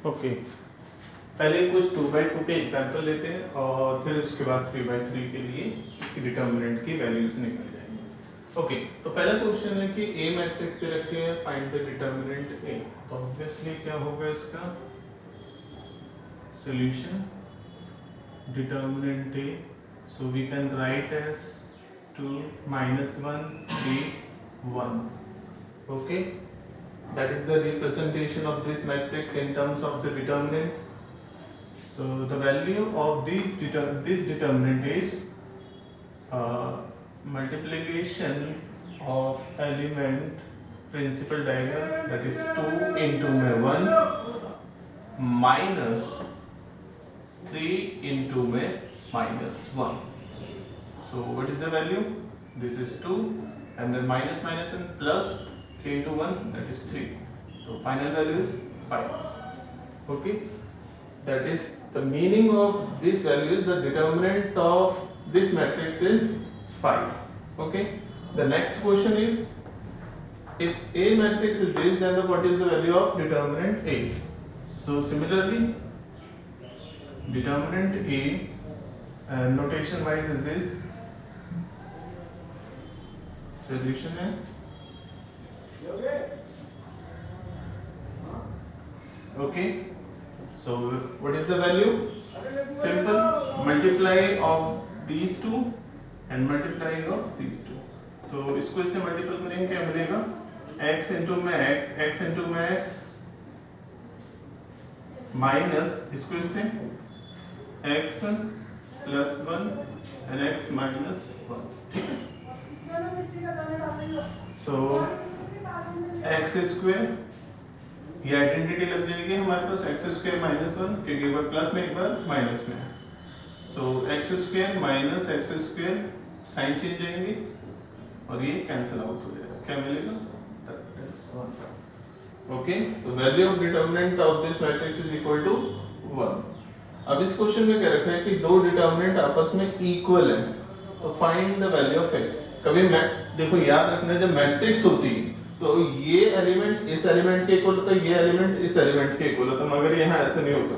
Okay, पहले कुछ 2/2 के एग्जांपल लेते हैं और फिर उसके बाद 3/3 के लिए इसकी डिटर्मिनेंट की वैल्यूज निकल जाएंगी। ओके, तो पहला क्वेश्चन है कि ए मैट्रिक्स दे रखे हैं, फाइंड द डिटर्मिनेंट ए। तो ऑब्वियसली क्या होगा इसका solution determinant A, so we can write as 2 -1 3 1। Okay, that is the representation of this matrix in terms of the determinant. So the value of this determinant is multiplication of element principal diagonal, that is 2 into 1 minus 3 into minus 1. So what is the value? This is 2 and then minus and plus 3 into 1, that is 3. So final value is 5. Okay, that is the meaning of this value is the determinant of this matrix is 5. Okay, the next question is if A matrix is this, then what is the value of determinant A? So similarly determinant A notation wise is this solution है। Okay, so what is the value? Simple, multiply of these two and multiply of these two. तो इसको इससे multiple करेंगे क्या मिलेगा? x into में x into में x minus इसको इससे x plus 1 and x minus 1। ठीक है, so x स्क्वायर, ये आइडेंटिटी लग जाएगी हमारे पास x स्क्वायर माइनस 1, क्योंकि एक बार प्लस में एक बार माइनस में है। So x square minus x square sign change जाएंगे और ये कैंसिल आउट हो जाएगा, क्या मिलेगा? That is 1। ओके, तो value of determinant of this matrix is equal to 1। अब इस क्वेश्चन में क्या रखा है कि दो डिटर्मिनेंट आपस में इक्वल है, तो फाइंड द वैल्यू ऑफ ए। कभी देखो याद रखना, जब मैट्रिक्स होती है तो ये एलिमेंट इस एलिमेंट के इक्वल होता है, ये एलिमेंट इस एलिमेंट के इक्वल होता है, मगर यहाँ ऐसा नहीं होता।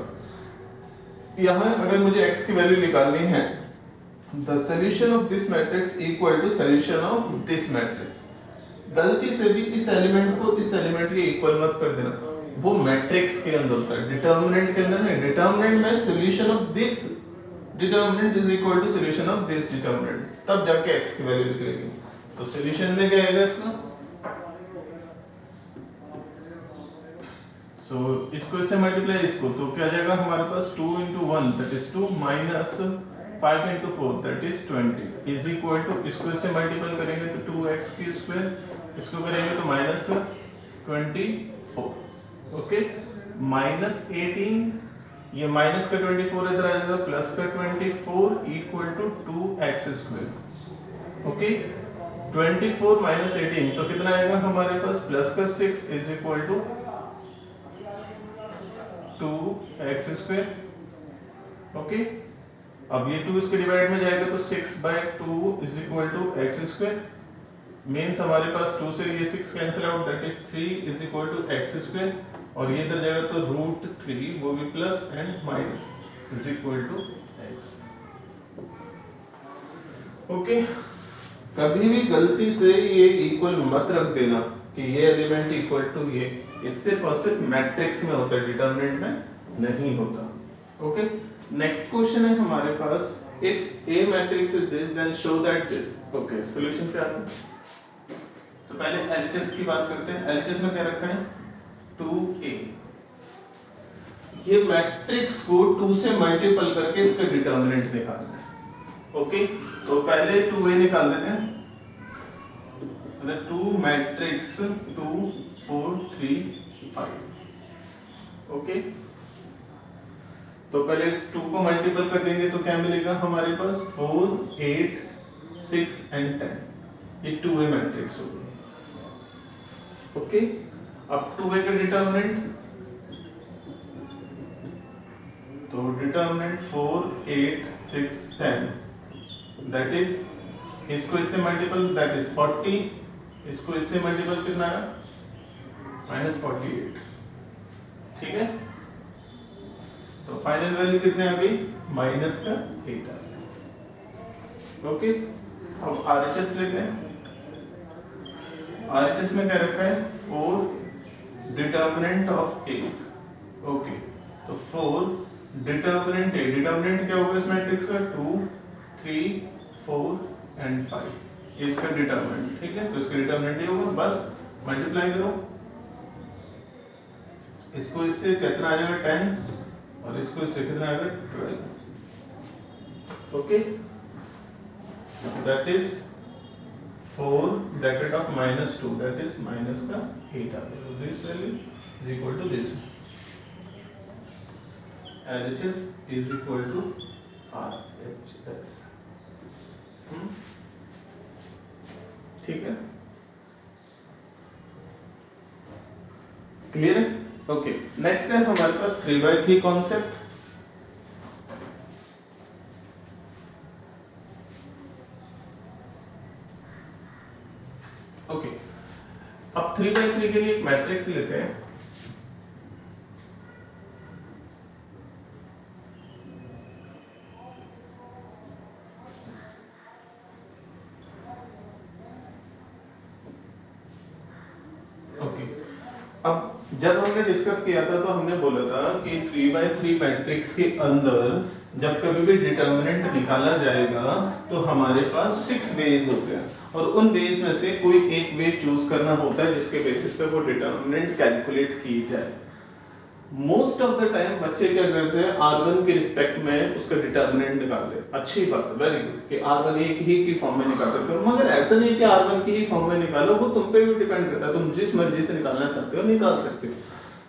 यहाँ अगर मुझे x की वैल्यू निकालनी है, the solution of this matrix equal to solution of this matrix. गलती से भी इस एलिमेंट को इस एलिमेंट के इक्वल मत कर देना, वो मैट्रिक्स के अंदर होता है, डिटर्मिनेंट के अंदर नहीं। डिटर्मिनेंट में solution of this determinant is equal to solution of this determinant, तब जाके x की वैल्यू निकलेगी। तो सॉल्यूशन में क्या आएगा इसका? सो इसको इससे मल्टीप्लाई इसको, तो क्या जाएगा हमारे पास 2 into 1 that is 2 minus 5 into 4 that is 20 is equal to, इसको इससे मल्टीपल करेंगे तो 2x की स्क्वायर, इसको करेंगे तो माइनस 24। ओके, माइनस 18, ये माइनस का 24 इधर आ जाएगा, प्लस का 24 equal to 2x square. Okay, 24 minus 18 तो कितना आएगा हमारे पास? प्लस का 6 is equal to 2x square. Okay, अब ये 2 इसके डिवाइड में जाएगा तो 6/2 is equal to x square. Means हमारे पास 2 से ये 6 cancel out, that is 3 is equal to x square, और ये इधर जाएगा तो √3 वो भी plus and minus is equal to x। Okay, कभी भी गलती से ये इक्वल मत रख देना कि ये एलिमेंट इक्वल टू ये, इससे सिर्फ मैट्रिक्स में होता है, डिटर्मिनेंट में नहीं होता। ओके, नेक्स्ट क्वेश्चन है हमारे पास, if a matrix is this then show that this. Okay, solution पे आते हैं। तो पहले एलएचएस की बात करते हैं। एलएचएस में क्या रखा है? 2a। ये मैट्रिक्स को 2 से मल्टीपल करके इसका डिटर्मिनेंट निकालना है। ओके, तो पहले 2a निकाल देते हैं। 2 मैट्रिक्स 2 4 3 5। ओके, तो पहले इस 2 को मल्टीपल कर देंगे तो क्या मिलेगा हमारे पास? 4 8 6 and 10, ये 2a मैट्रिक्स हो गई। ओके, अब 2a का डिटर्मिनेंट, तो डिटर्मिनेंट 4 8 6 10, दैट इज, इसको इससे मल्टीपल दैट इज 40, इसको इससे मल्टीपल कितना है? -48। ठीक है, तो फाइनल वैल्यू कितने आ गई, माइनस का 8 आ गया। ओके, अब आरएचएस लेते हैं। आरएचएस में क्या रखा है, 4 डिटर्मिनेंट ऑफ ए। ओके, तो 4 डिटर्मिनेंट ए, डिटर्मिनेंट क्या होगा इस मैट्रिक्स का, 2 3 4 एंड 5, ये इसका डिटर्मिनेंट। ठीक है, तो इसका डिटर्मिनेंट ये होगा, बस मल्टीप्लाई करो, इसको इससे कितना आ जाएगा 10 और इसको इससे कितना आएगा 12। Okay, that is 4 bracket of -2, that is minus का 8 आ गया। This value is equal to this, LHS is equal to RHS। ठीक है, क्लियर है? ओके, नेक्स्ट है हमारे पास 3/3 कॉन्सेप्ट। ओके, अब 3/3 के लिए एक मैट्रिक्स लेते हैं। ओके, अब जब हमने डिस्कस किया था तो हमने बोला था कि 3/3 मैट्रिक्स के अंदर जब कभी भी डिटर्मिनेंट निकाला जाएगा तो हमारे पास 6 वेज होते हैं और उन वेज में से कोई एक वे चूज करना होता है जिसके बेसिस पे वो डिटर्मिनेंट कैलकुलेट की जाए। मोस्ट ऑफ द टाइम बच्चे क्या करते हैं, R1 के रिस्पेक्ट में उसका डिटर्मिनेंट निकालते हैं। अच्छी बात है, वेरी गुड, कि R1 एक ही की फॉर्म में निकाल सकते हो, मगर ऐसा नहीं कि R1 की ही फॉर्म में निकालो, वो तुम पे भी डिपेंड करता है, तुम जिस मर्जी से निकालना चाहते हो निकाल सकते हो।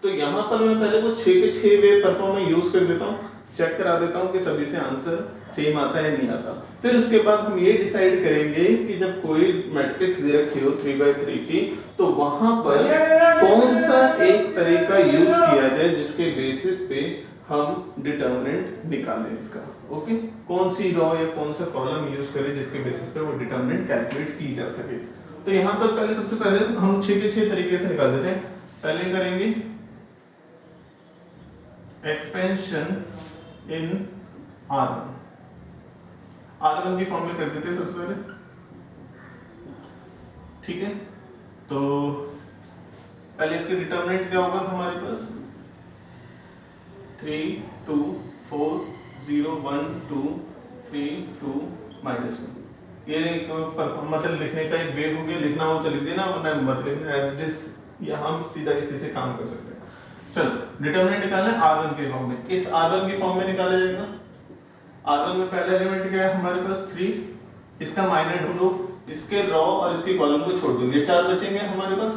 तो यहाँ पर मैं पहले वो 6 के 6 वे परफॉर्म में यूज कर देता हूँ, चेक करा देता हूँ कि सभी से आंसर सेम आता है नहीं आता। फिर उसके बाद हम ये डिसाइड करेंगे कि जब कोई मैट्रिक्स दे रखी हो 3/3 की, तो वहां पर कौन सा एक तरीका यूज किया जाए जिसके बेसिस पे हम डिटर्मिनेंट निकालें इसका। ओके, कौन सी रो या कौन सा कॉलम यूज करें जिसके बेसिस पे वो डिटर्मिनेंट कैलकुलेट की जा सके। तो यहाँ पर पहले सबसे पहले हम 6 के 6 तरीके से निकाल देते हैं। पहले करेंगे एक्सपेंशन इन R1, R1 की फॉर्म में कर देते हैं सबसे पहले। ठीक है, तो पहले इसके डिटर्मिनेंट क्या होगा हमारे पास, 3 2 4 0 1 2 3 2 -1। ये मतलब लिखने का एक वे हो गया, लिखना हो तो लिख देना वरना मत लिखना, एज इट इज, या हम सीधा इसी से काम कर सकते हैं। चलो, डिटर्मिनेंट निकालना है R1 के फॉर्म में। इस R1 की फॉर्म में निकाला जाएगा। R1 में पहला एलिमेंट क्या है हमारे पास 3, इसका माइनर ढूंढो, इसके रॉ और इसके कॉलम को छोड़ दो, ये 4 बचेंगे हमारे पास।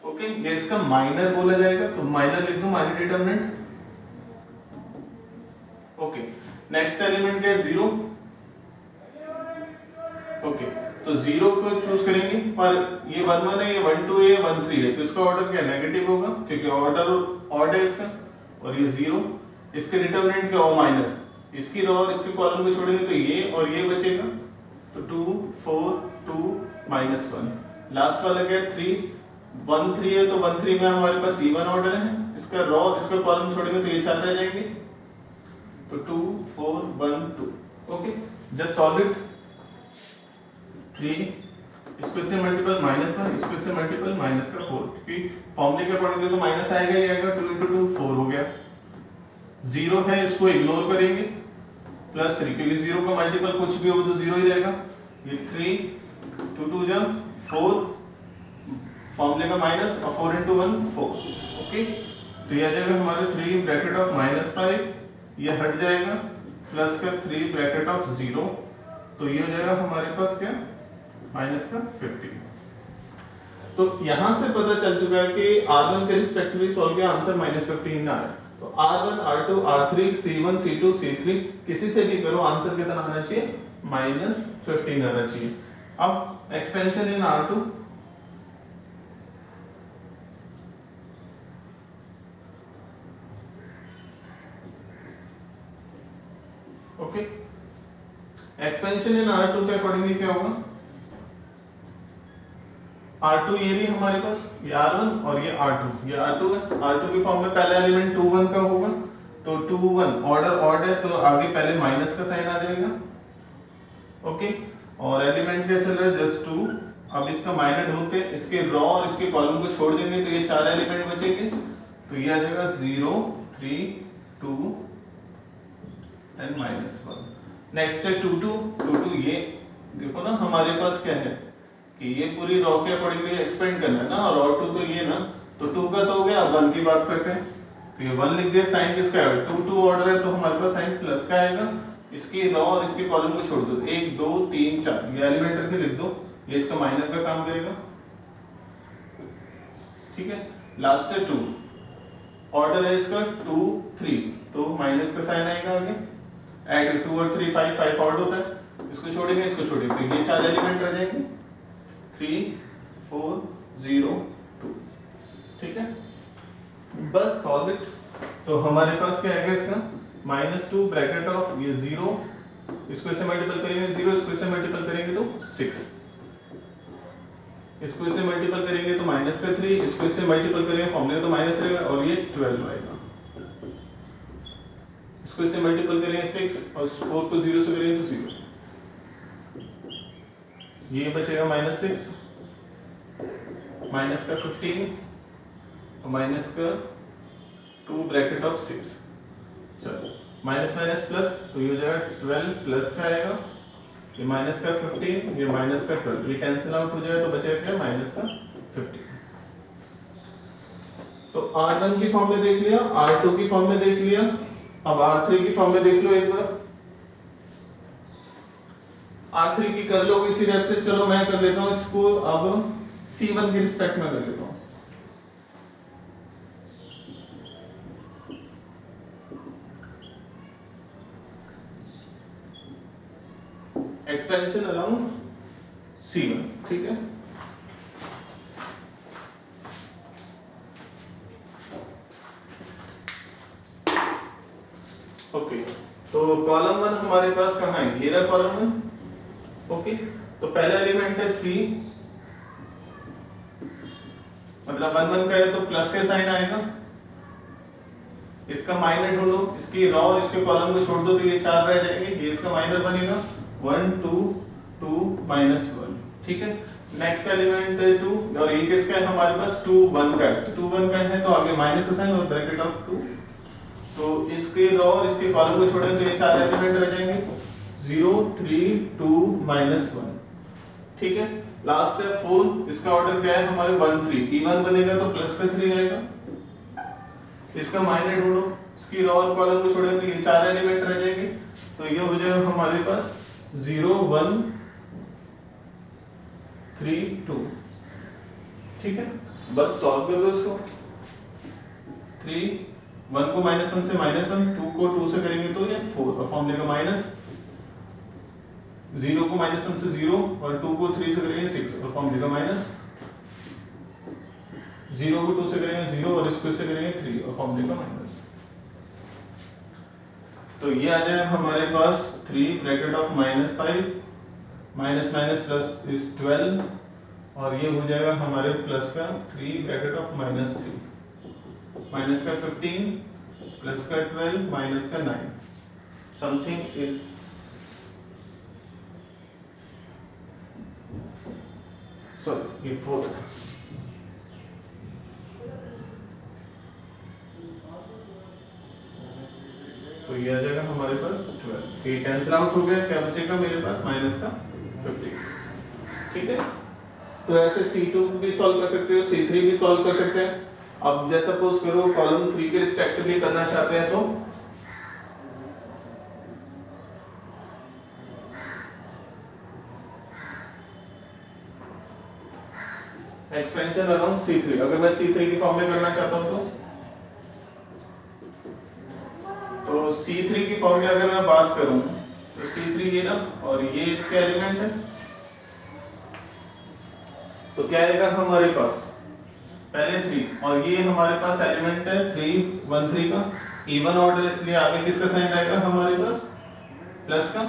ओके, ये इसका माइनर बोला जाएगा, तो माइनर लिख दो, minor determinant. Okay, next element क्या है 0। ओके, तो 0 को चूज करेंगे, पर ये 1 1 है, ये 1 2 है, 1 3 है, तो इसका ऑर्डर क्या नेगेटिव होगा क्योंकि ऑर्डर ऑड है इसका, और ये 0। इसके डिटर्मिनेंट क्या हो माइनर, इसकी रो और इसके कॉलम को छोड़ेंगे तो ये और ये बचेगा, तो 2 4 2 -1। लास्ट वाला क्या है 3, 1 3 है, तो 1 3 में हमारे पास इवन ऑर्डर है, इसका रो इसका कॉलम छोड़ेंगे तो ये 4 रह जाएंगे, तो 2 4 1 2। Okay, just solve it. 3 इसको से मल्टीपल -1, इसको से मल्टीपल माइनस का 4, क्योंकि फॉर्मूले के अकॉर्डिंग तो माइनस आएगा ही आएगा, 2 × 2 4 हो गया। 0 है, इसको इग्नोर करेंगे, +3, क्योंकि 0 का मल्टीपल कुछ भी हो तो 0 ही रहेगा। ये 3 2 2 जा 4, फॉर्मूले का माइनस, और 4 × 1 4। ओके, तो ये आ जाएगा हमारे 3 ब्रैकेट ऑफ -5, ये हट जाएगा, प्लस का 3 ब्रैकेट ऑफ 0, तो ये हो जाएगा हमारे पास क्या -15। तो यहां से पता चल चुका है कि R1 के रिस्पेक्टिवली सॉल्व किया, आंसर -15 आया। तो R1 R2 R3 C1 C2 C3 किसी से भी करो, आंसर कितना आना चाहिए, -15 आना चाहिए। अब expansion in R2, okay, expansion in R2 के अकॉर्डिंगली क्या होगा, R2 ये भी हमारे पास, ये R1 और ये R2, ये R2 है, R2 की फॉर्म में पहला एलिमेंट 2 1 का होगा, तो 2 1 ऑर्डर ऑड है तो आगे पहले माइनस का साइन आ जाएगा। ओके, और एलिमेंट क्या चल रहा है, जस्ट 2। अब इसका माइनर ढूंढते हैं, इसके रॉ और इसके कॉलम को छोड़ देंगे तो ये 4 एलिमेंट बचेंगे। तो ये आ जाएगा 0 3 2 एंड -1। नेक्स्ट है 2 2 2 2। ये देखो ना हमारे पास क्या है कि ये पूरी रॉ के अकॉर्डिंगली एक्सपेंड करना है ना, और रॉ 2 तो ये ना, तो 2 का तो हो गया। अब 1 की बात करते हैं, तो ये 1 लिख दिया, साइन किसका है, 2 2 ऑर्डर है तो हमारे पास साइन प्लस का आएगा। इसकी रॉ और इसके कॉलम को छोड़ दो, 1 2 3 4 ये एलिमेंट रख के लिख दो, ये इसका माइनर का काम करेगा। ठीक है, लास्ट है 2, ऑर्डर है इसका 2 3 तो माइनस का साइन आएगा आगे। ऐड 2 और 3 5 5 ऑड होता है, इसको छोड़ेंगे इसको छोड़ेंगे तो ये 4 एलिमेंट रह जाएंगे 3 4 0 2। ठीक है, बस सॉल्व इट। तो हमारे पास क्या आएगा इसका -2 ब्रैकेट ऑफ ये 0, इसको इसे मल्टीपल करेंगे 0, इसको इसे मल्टीपल करेंगे तो 6, इसको इसे मल्टीपल करेंगे तो -3, इसको इसे मल्टीपल करेंगे फॉर्मूले तो माइनस रहेगा और ये 12 आएगा। इसको इसे मल्टीपल करेंगे 6 और 4 को 0 से करेंगे तो 0, ये बचेगा -6 माइनस का 15 और माइनस का 2 ब्रैकेट ऑफ 6। चलो माइनस माइनस प्लस तो ये हो जाएगा 12 प्लस का आएगा, ये माइनस का 15 ये माइनस का 12, ये कैंसिल आउट हो जाए तो बचेगा क्या माइनस का 15। तो R1 की फॉर्म में देख लिया, R2 की फॉर्म में देख लिया, अब R3 की फॉर्म में देख लो एक बार। R3 की कर लो इसी रेप से, चलो मैं कर लेता हूं इसको अब C1 के रिस्पेक्ट में कर लेता हूं। Expansion around C1। ठीक है, ओके। तो कॉलम 1 हमारे पास कहाँ है, ये रहा कॉलम 1। ओके, तो पहला एलिमेंट है 3, मतलब 1 1 का है तो प्लस का साइन आएगा। इसका माइनर ढूंढो, इसकी रॉ और इसके कॉलम को छोड़ दो तो ये 4 रह जाएंगे, ये इसका माइनर बनेगा 1 2 2 -1। ठीक है, नेक्स्ट एलिमेंट है 2 और ये किसका है हमारे पास 2 1 का है, तो 2 1 का है तो आगे माइनस का साइन और ब्रैकेट ऑफ 2, तो इसके रॉ और इसके कॉलम को छोड़ेंगे तो ये 4 एलिमेंट रह जाएंगे 0 3 2 -1। ठीक है, लास्ट है 4, इसका ऑर्डर क्या है हमारे 1 3, E1 बनेगा तो प्लस का 3 आएगा। इसका माइनर ढूंढो, इसकी रॉ और कॉलम को छोड़ेंगे तो ये 4 एलिमेंट रह जाएंगे, तो ये हो जाएगा हमारे पास 0 1 3 2। ठीक है, बस सॉल्व कर दो इसको। 3 1 को -1 से -1, 2 को 2 से करेंगे तो ये 4 और फॉर्म लेगा माइनस, 0 को -1 से 0 और 2 को 3 से करेंगे 6 और फॉर्म लेगा माइनस, 0 को 2 से करेंगे 0 और इसको इससे करेंगे 3 और फॉर्म लेगा माइनस। तो ये आ जाए हमारे पास 3 bracket of -5 minus minus plus is 12 और ये हो जाएगा हमारे प्लस का 3 ब्रैकेट ऑफ -3 माइनस का 15 प्लस का 12 माइनस का 9 समथिंग इज सॉरी ये 4 तो ये आ जाएगा हमारे पास 12, ये कैंसिल आउट हो गया, क्या बचेगा मेरे पास माइनस का 15। ठीक है, तो ऐसे C2 भी सॉल्व कर सकते हो, C3 भी सॉल्व कर सकते हैं। अब जैसा सपोज करो कॉलम 3 के रिस्पेक्टिवली करना चाहते हैं तो एक्सपेंशन अराउंड C3, अगर मैं C3 की फॉर्म में करना चाहता हूं तो C3 की फॉर्म में अगर मैं बात करूं तो C3 ये ना और ये इसके एलिमेंट है, तो क्या आएगा हमारे पास पहले 3 और ये हमारे पास एलिमेंट है 3 1 3 का इवन ऑर्डर, इसलिए आगे किसका साइन आएगा हमारे पास प्लस का,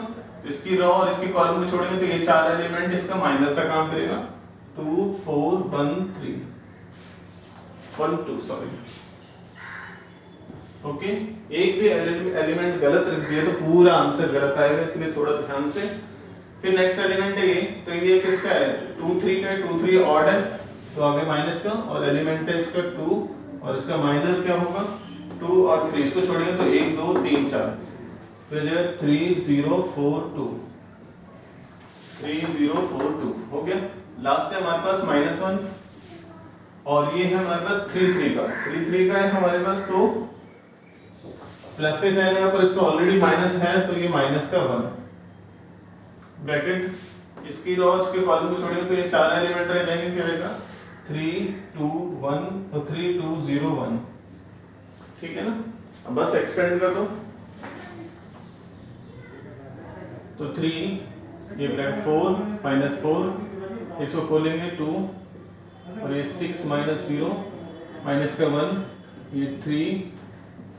इसकी रॉ और इसकी कॉलम को छोड़ेंगे तो ये 4 एलिमेंट इसका माइनर का काम करेगा 2 4 1 3 1 2 सॉरी ओके, एक भी एलिमेंट गलत रख दिया तो पूरा आंसर गलत आएगा, इसलिए थोड़ा ध्यान से। फिर नेक्स्ट एलिमेंट है ये, तो ये किसका है 2 3 का, 2 3 ऑड है तो आगे माइनस का, और एलिमेंट है इसका 2 और इसका माइनर क्या होगा 2 और 3, इसको छोड़ेंगे तो 1 2 3 4, फिर जो है 3 0 4 2 3 0 4 2 हो गया। लास्ट है हमारे पास -1 और ये है हमारे पास 3 3 का, 3 3 का है हमारे पास, तो प्लस के साइन है पर इसको ऑलरेडी माइनस है तो ये माइनस का 1 ब्रैकेट, इसकी रो इसके कॉलम को छोड़ेंगे तो ये 4 एलिमेंट रह जाएंगे, क्या रहेगा 3 2 1 और 3 2 0 1, ठीक है ना। अब बस एक्सपेंड कर दो तो 3 ये ब्रैकेट 4 -4, इसको खोलेंगे 2 और ये 6 -0 माइनस का 1, ये 3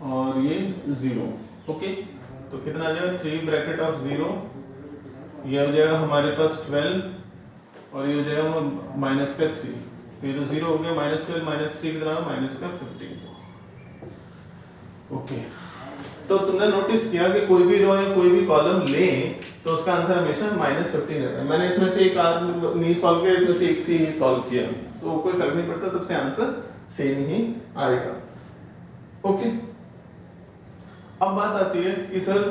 और ये 0, ओके। तो कितना आ जाएगा 3 ब्रैकेट ऑफ 0, ये हो जाएगा हमारे पास 12 और ये हो जाएगा माइनस का 3, तो ये तो 0 हो गया, -12 -3 कितना माइनस का 15, ओके। तो तुमने नोटिस किया कि कोई भी रो या कोई भी कॉलम ले तो उसका आंसर हमेशा -15 रहता है। मैंने इसमें से एक नहीं सॉल्व किया, इसमें से एक सी नहीं सॉल्व किया, तो कोई फर्क नहीं पड़ता, सबसे आंसर सेम ही आएगा, ओके। अब बात आती है कि सर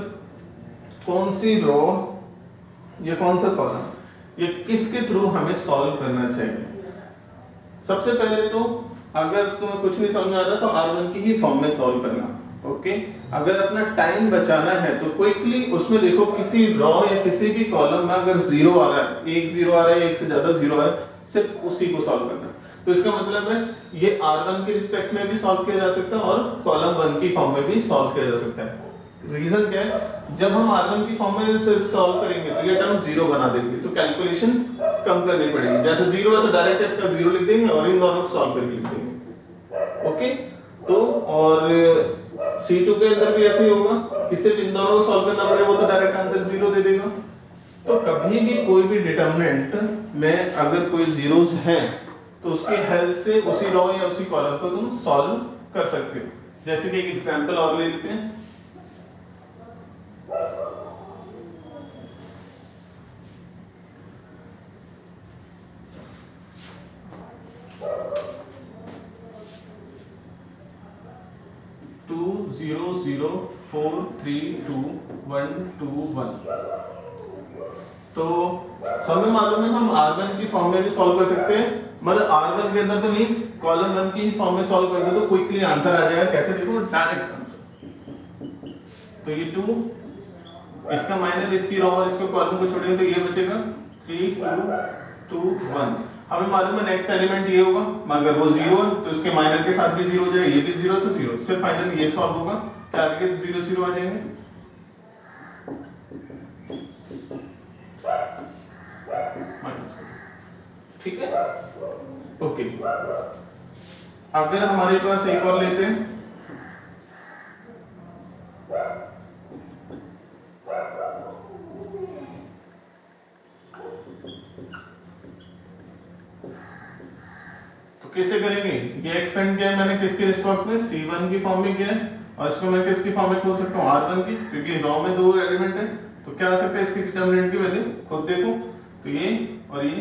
कौन सी रो या कौन सा कॉलम ये किसके थ्रू हमें सॉल्व करना चाहिए। सबसे पहले तो अगर तुम्हें कुछ नहीं समझ आ रहा तो R1 की ही फॉर्म में सॉल्व करना, ओके। अगर अपना टाइम बचाना है तो क्विकली उसमें देखो किसी रो या किसी भी कॉलम में अगर 0 आ रहा है, एक 0 आ रहा है, एक से ज्यादा 0 आ रहा है, सिर्फ उसी को सॉल्व करना। तो इसका मतलब है ये R1 के रिस्पेक्ट में भी सॉल्व किया जा सकता है और कॉलम 1 की फॉर्म में भी सॉल्व किया जा सकता है। रीजन क्या है, जब हम R1 की फॉर्म में से सॉल्व करेंगे तो ये टर्म 0 बना देंगे, तो कैलकुलेशन कम करनी पड़ेगी। जैसे 0 है तो डायरेक्ट इसका 0 लिख देंगे और इन दोनों को सॉल्व करके लिख देंगे, ओके। तो और C2 के अंदर भी ऐसे ही होगा कि सिर्फ इन दोनों को सॉल्व करना पड़ेगा, वो तो डायरेक्ट आंसर 0 दे देगा। तो कभी भी कोई भी डिटरमिनेंट में अगर कोई जीरोस हैं तो उसकी हेल्प से उसी रो या उसी कॉलम को तुम सॉल्व कर सकते हो। जैसे कि एक एग्जांपल और ले लेते हैं, टू 0 0 4 3 2 1 2 1। तो हमें मालूम है हम R1 की फॉर्म में भी सॉल्व कर सकते हैं, मतलब R1 के अंदर तो नहीं, कॉलम 1 की फॉर्म में सॉल्व कर दो तो क्विकली आंसर आ जाएगा। कैसे देखो, डायरेक्ट आंसर। तो ये 2, इसका माइनस इसकी रो और इसके कॉलम को छोड़ेंगे तो ये बचेगा 3 2 2 1। हमें मालूम है नेक्स्ट एलिमेंट ये होगा, मगर वो 0 है तो इसके माइनर के साथ भी 0 हो जाएगा, ये भी 0 तो 0, सिर्फ फाइनली ये सॉल्व होगा, क्या आगे 0 0 आ जाएंगे। ठीक है, ओके। अगर हमारे पास एक और लेते हैं, तो कैसे करेंगे, ये एक्सपेंड किया है मैंने किसके रिस्पेक्ट में, C1 की फॉर्म में किया है, और इसको मैं किसकी फॉर्म में खोल सकता हूँ, R1 की, क्योंकि रो में 2 एलिमेंट है। तो क्या आ सकता है इसकी डिटरमिनेंट की वैल्यू, खुद देखो, तो ये और ये,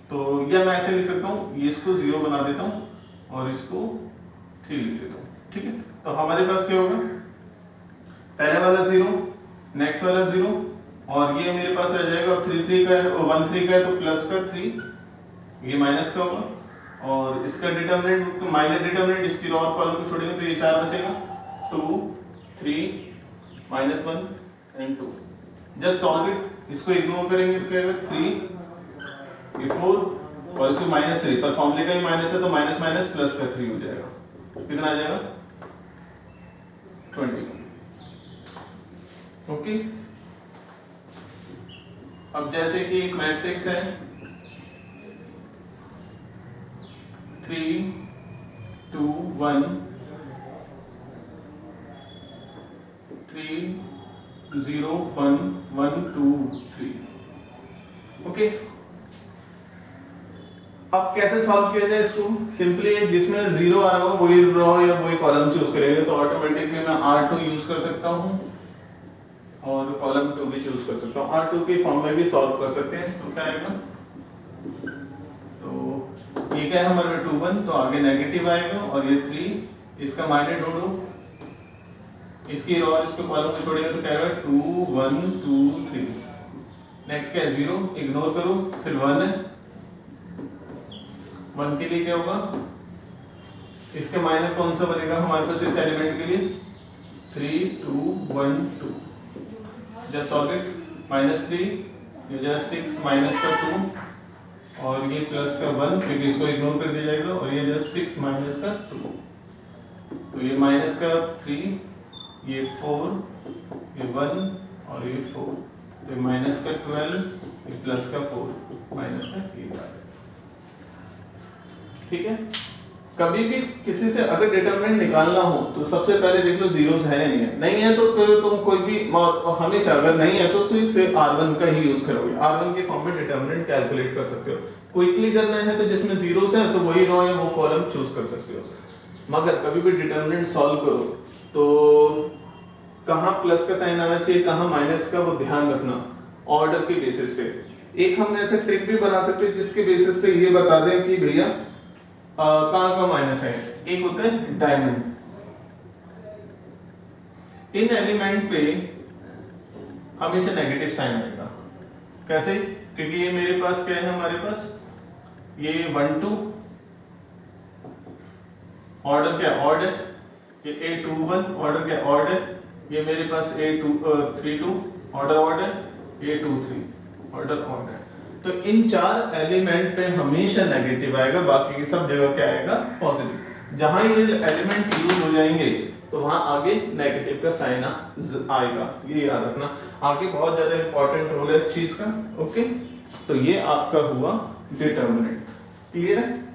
तो या मैं ऐसे लिख सकता हूँ, ये इसको 0 बना देता हूँ और इसको 3 लिख देता हूँ, ठीक है। तो हमारे पास क्या होगा, पहले वाला 0, नेक्स्ट वाला 0, और ये मेरे पास रह जाएगा 3 3 का है, 1 3 का है तो प्लस का 3, ये माइनस का होगा, और इसका डिटरमिनेंट माइनस डिटरमिनेंट इसकी रो और कॉलम को छोड़ेंगे तो ये 4 बचेगा, 2 3 -1 एंड 2। जस्ट सॉल्व इट, इसको इग्नोर करेंगे तो क्या होगा 3 ये 4 और इसको -3, पर फॉर्मूले का ही माइनस है तो माइनस माइनस प्लस का 3 हो जाएगा, कितना आ जाएगा 20, ओके। अब जैसे कि एक मैट्रिक्स है 3 2 1 3 0 1 1 2 3, ओके। अब कैसे सॉल्व किया जाए इसको? सिंपली जिसमें जीरो आ रहा होगा वही रो या वही कॉलम चूज करेंगे, तो ऑटोमेटिकली मैं R2 यूज कर सकता हूँ और कॉलम 2 भी चूज कर सकता हूँ। R2 के फॉर्म में भी सॉल्व कर सकते हैं। तो क्या आएगा, तो ये क्या है हमारे 2 1, तो आगे नेगेटिव आएगा और ये 3, इसका माइनस ढूंढो, इसकी रो और इसके कॉलम को छोड़ेंगे तो क्या आएगा 2 1 2 3। नेक्स्ट क्या है 0, इग्नोर करो, फिर 1 है, 1 के लिए क्या होगा, इसके माइनस कौन सा बनेगा हमारे पास इस एलिमेंट के लिए 3 2 1 2। जस्ट सॉल्व इट, -3 ये जस्ट 6 माइनस का 2 और ये प्लस का 1, क्योंकि इसको इग्नोर कर दिया जाएगा, और ये जस्ट 6 माइनस का 2, तो ये माइनस का 3, ये 4, ये 1 और ये 4, तो ये माइनस का 12, ये प्लस का 4, माइनस का 8। ठीक है, कभी भी किसी से अगर डिटरमिनेंट निकालना हो तो सबसे पहले देख लो जीरोस है या नहीं है। नहीं है तो फिर तुम कोई भी हमेशा, अगर नहीं है तो सिर्फ R1 का ही यूज करोगे। R1 के फॉर्म में डिटरमिनेंट कैलकुलेट कर सकते हो। क्विकली करना है तो जिसमें जीरोस है तो वही रो या वो कॉलम चूज कर सकते हो। मगर कभी भी डिटरमिनेंट सॉल्व करो तो कहाँ प्लस का साइन आना चाहिए, कहाँ माइनस का, वो ध्यान रखना ऑर्डर के बेसिस पे। एक हम ऐसे ट्रिक भी बना सकते हैं जिसके बेसिस पे ये बता दें कि भैया कहाँ का माइनस है। एक होता है डायमंड, इन एलिमेंट पे हमेशा नेगेटिव साइन आएगा। कैसे? क्योंकि ये मेरे पास क्या है, हमारे पास ये 1 2 ऑर्डर क्या ऑड है, ये A21 ऑर्डर क्या ऑड है, ये मेरे पास A32 ऑर्डर ऑड है, A23 ऑर्डर ऑड है। तो इन 4 एलिमेंट पे हमेशा नेगेटिव आएगा, बाकी की सब जगह क्या आएगा पॉजिटिव। जहां ये एलिमेंट यूज हो जाएंगे तो वहां आगे नेगेटिव का साइन आएगा, ये याद रखना। आगे बहुत ज्यादा इंपॉर्टेंट रोल है इस चीज का। ओके, तो ये आपका हुआ डिटरमिनेंट। क्लियर है?